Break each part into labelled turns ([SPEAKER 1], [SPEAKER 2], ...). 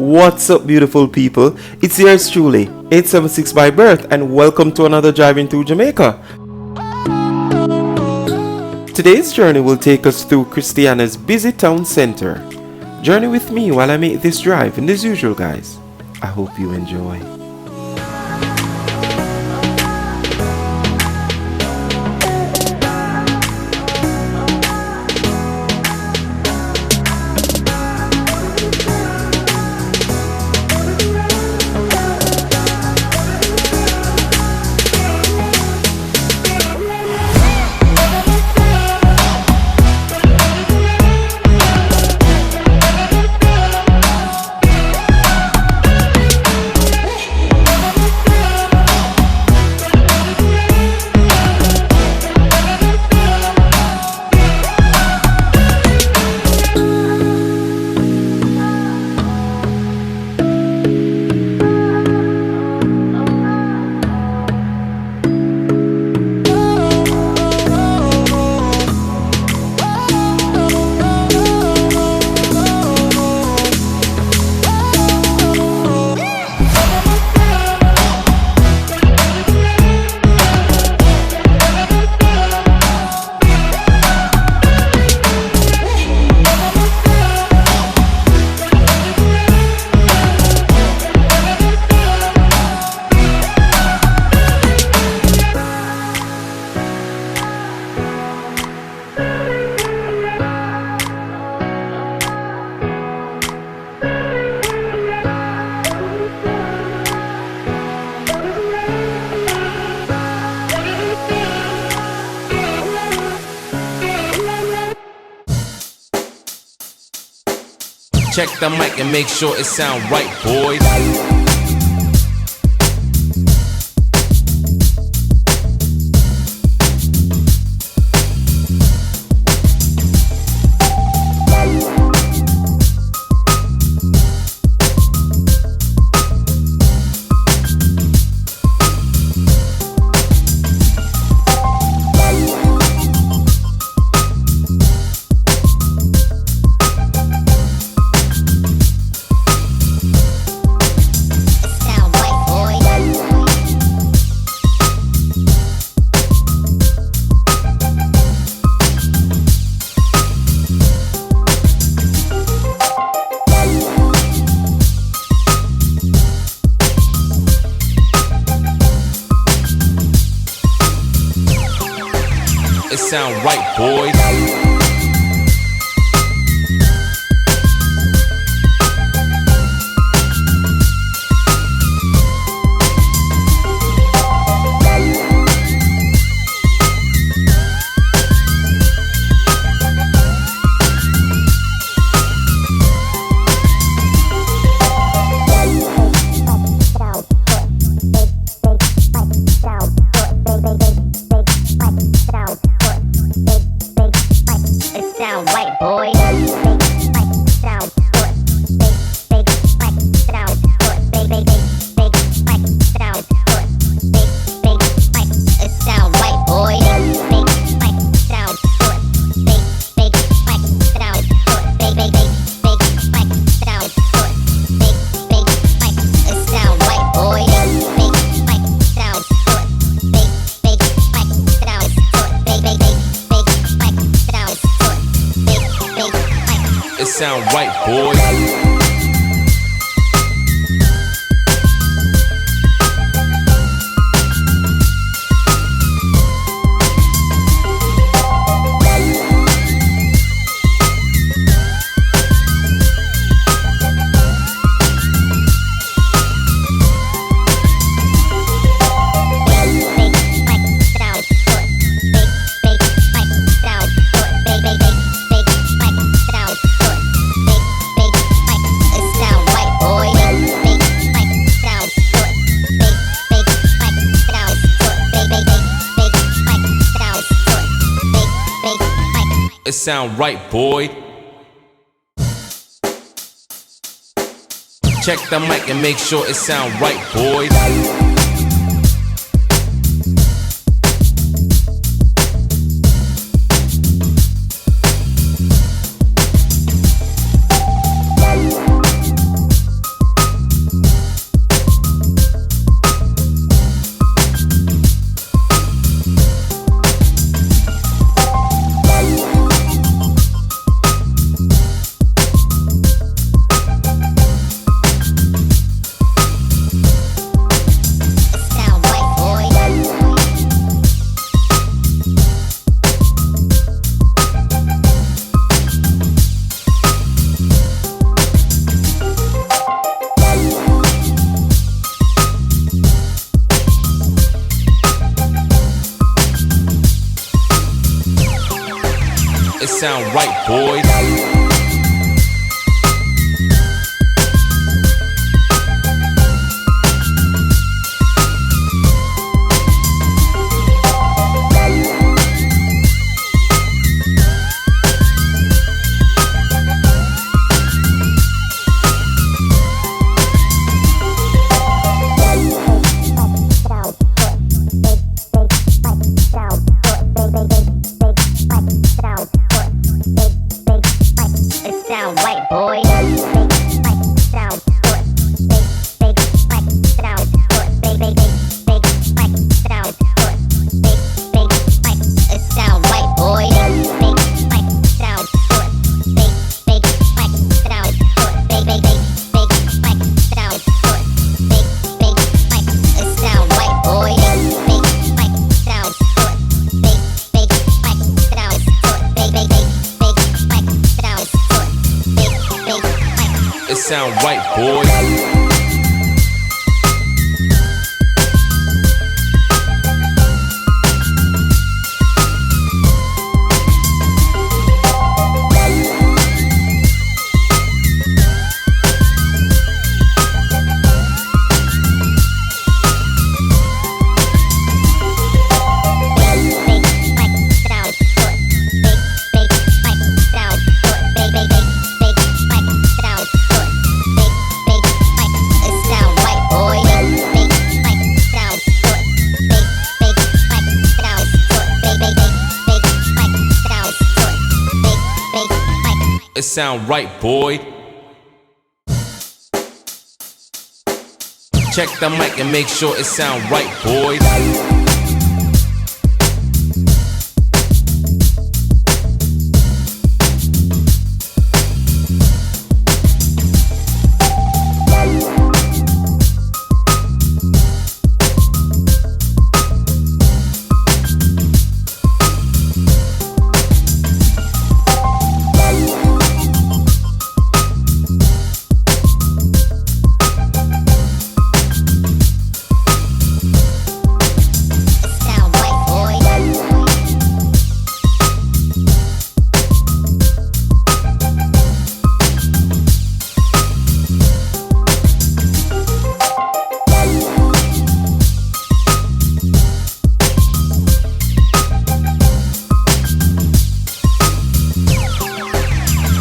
[SPEAKER 1] What's up, beautiful people? It's yours truly, 876 by birth, and welcome to another Driving Through Jamaica. Today's journey will take us through Christiana's busy town center. Journey with me while I make this drive, and as usual, guys, I hope you enjoy.
[SPEAKER 2] Check the mic and make sure it sound right, boys. It sound right, boys. Sound right, boys. It sound right, boy. Check the mic and make sure it sound right, boys. It sound right, boy. Sound right, boy. It sound right, boy. Check the mic and make sure it sound right, boy.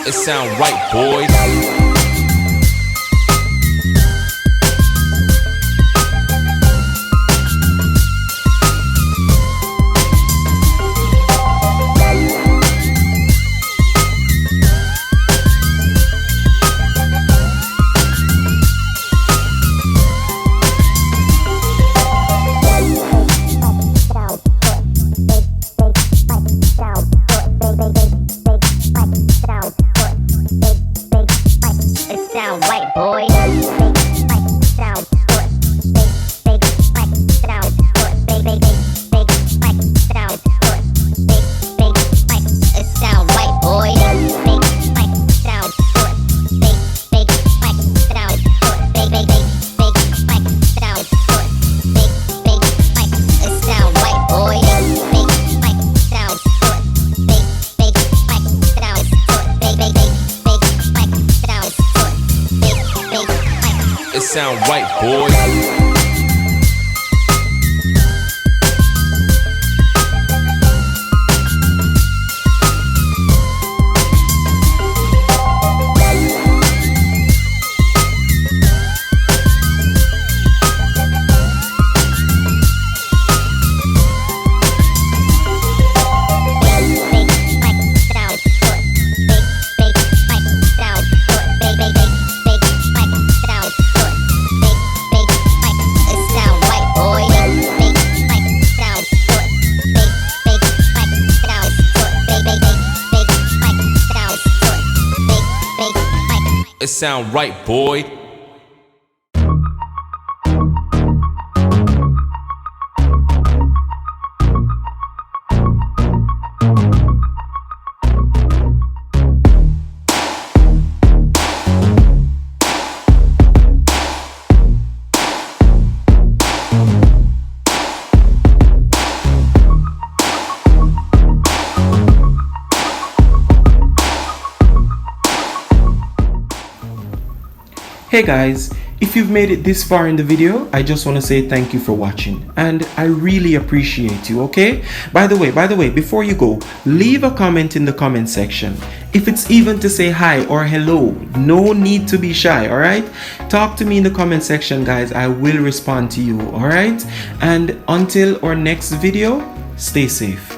[SPEAKER 2] It sound right, boy. Sound right, boy. It sound right, boy.
[SPEAKER 1] Hey guys, if you've made it this far in the video, I just want to say thank you for watching, and I really appreciate you, okay? By the way, before you go, leave a comment in the comment section. If it's even to say hi or hello, no need to be shy, alright? Talk to me in the comment section, guys. I will respond to you, alright? And until our next video, stay safe.